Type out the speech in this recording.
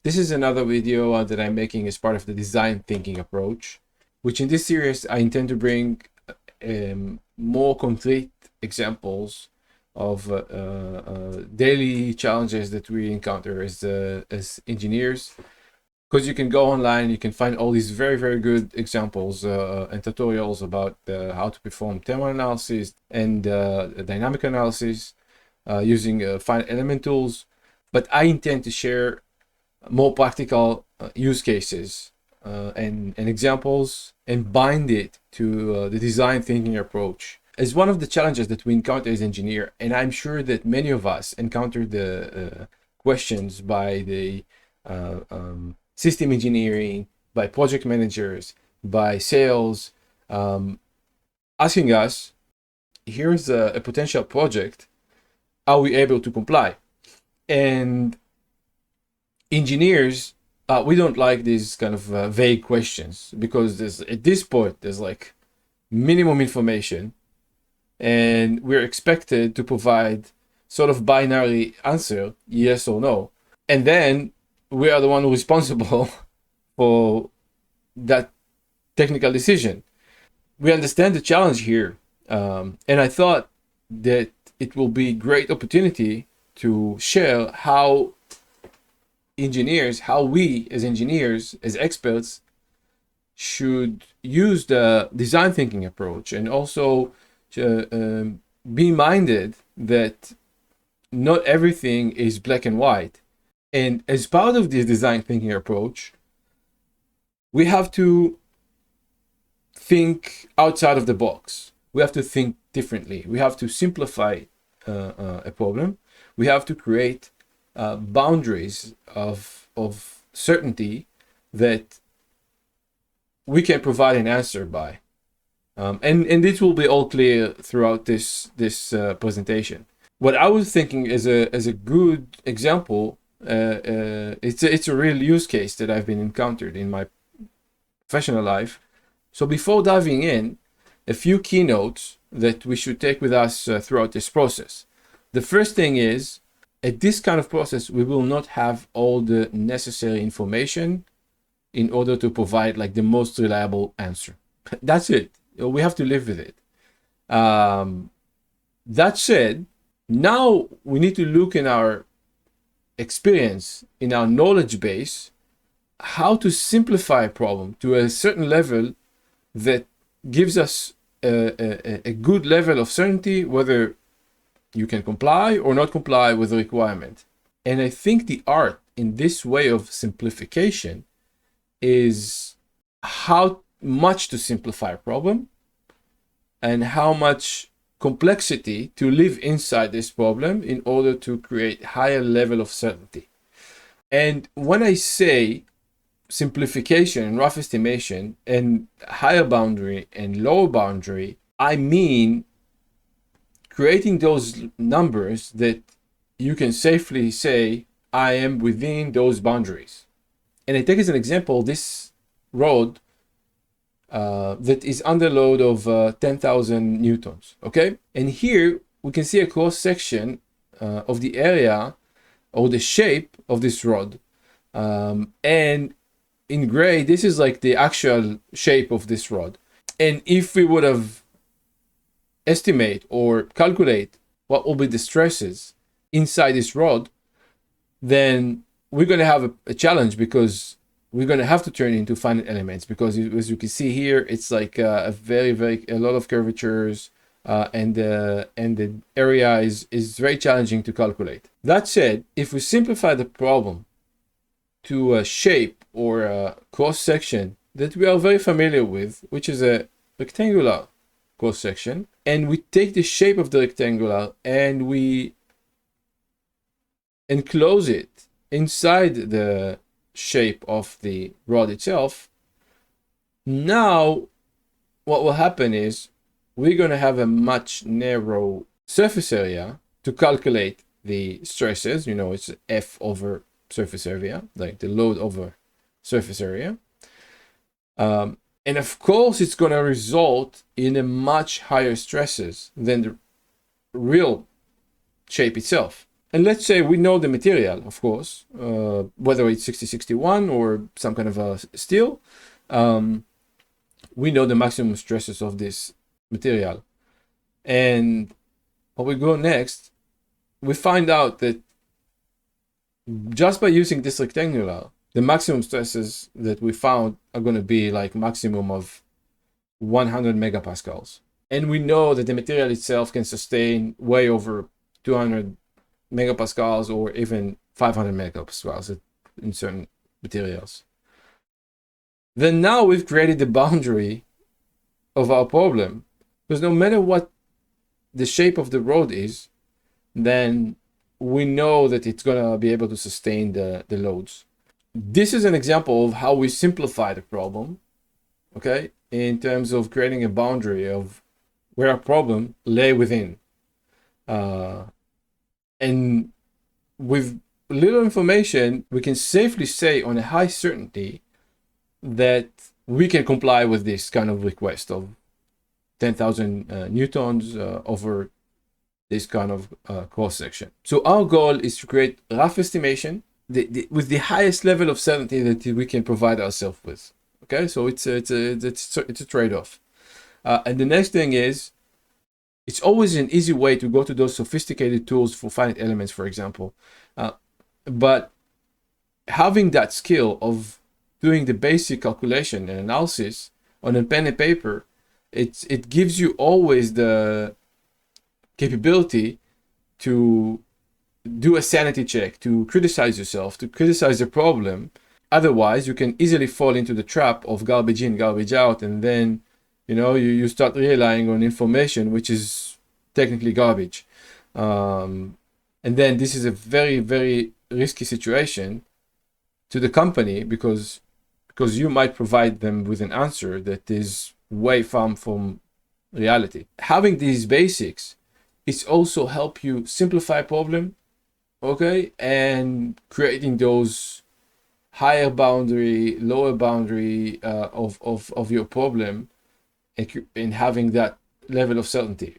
This is another video that I'm making as part of the design thinking approach, which in this series I intend to bring more concrete examples of daily challenges that we encounter as engineers. Because you can go online, you can find all these very good examples and tutorials about how to perform thermal analysis and dynamic analysis using finite element tools. But I intend to share more practical use cases and examples and bind it to the design thinking approach. As one of the challenges that we encounter as engineer, and I'm sure that many of us encounter the questions by the system engineering, by project managers, by sales, asking us, here's a potential project, are we able to comply? And engineers, we don't like these kind of vague questions, because at this point there's like minimum information and we're expected to provide sort of binary answer, yes or no. And then we are the one responsible for that technical decision. We understand the challenge here. And I thought that it will be a great opportunity to share how we as engineers, as experts, should use the design thinking approach, and also be minded that not everything is black and white. And as part of this design thinking approach, we have to think outside of the box. We have to think differently. We have to simplify a problem. We have to create boundaries of certainty that we can provide an answer by. And this will be all clear throughout this presentation. What I was thinking as a good example, it's a real use case that I've been encountered in my professional life. So before diving in, a few keynotes that we should take with us throughout this process. The first thing is, at this kind of process, we will not have all the necessary information in order to provide like the most reliable answer. That's it. We have to live with it. That said, now we need to look in our experience, in our knowledge base, how to simplify a problem to a certain level that gives us a good level of certainty whether you can comply or not comply with the requirement. And I think the art in this way of simplification is how much to simplify a problem and how much complexity to live inside this problem in order to create higher level of certainty. And when I say simplification and rough estimation and higher boundary and lower boundary, I mean creating those numbers that you can safely say, I am within those boundaries. And I take as an example this road that is under load of 10,000 newtons, okay? And here we can see a cross section of the area or the shape of this rod. And in gray, this is like the actual shape of this rod. And if we would have estimate or calculate what will be the stresses inside this rod, then we're going to have a challenge, because we're going to have to turn into finite elements, because as you can see here, it's like a lot of curvatures, and the area is very challenging to calculate. That said, if we simplify the problem to a shape or a cross section that we are very familiar with, which is a rectangular cross section, and we take the shape of the rectangular and we enclose it inside the shape of the rod itself, now what will happen is we're going to have a much narrow surface area to calculate the stresses. You know, it's F over surface area, like the load over surface area. And of course, it's going to result in a much higher stresses than the real shape itself. And let's say we know the material, of course, whether it's 6061 or some kind of a steel. We know the maximum stresses of this material. And when we go next, we find out that just by using this rectangular, the maximum stresses that we found are going to be like maximum of 100 megapascals. And we know that the material itself can sustain way over 200 megapascals or even 500 megapascals in certain materials. Then now we've created the boundary of our problem, because no matter what the shape of the road is, then we know that it's going to be able to sustain the loads. This is an example of how we simplify the problem, okay, in terms of creating a boundary of where our problem lay within. And with little information, we can safely say on a high certainty that we can comply with this kind of request of 10,000 newtons over this kind of cross section. So our goal is to create rough estimation with the highest level of certainty that we can provide ourselves with. Okay, so it's a trade-off. And the next thing is, it's always an easy way to go to those sophisticated tools for finite elements, for example. But having that skill of doing the basic calculation and analysis on a pen and paper, it gives you always the capability to do a sanity check, to criticize yourself, to criticize the problem. Otherwise, you can easily fall into the trap of garbage in, garbage out, and then you start relying on information which is technically garbage. And then this is a very, very risky situation to the company because you might provide them with an answer that is way far from reality. Having these basics is also help you simplify problem, okay, and creating those higher boundary, lower boundary of your problem, and having that level of certainty.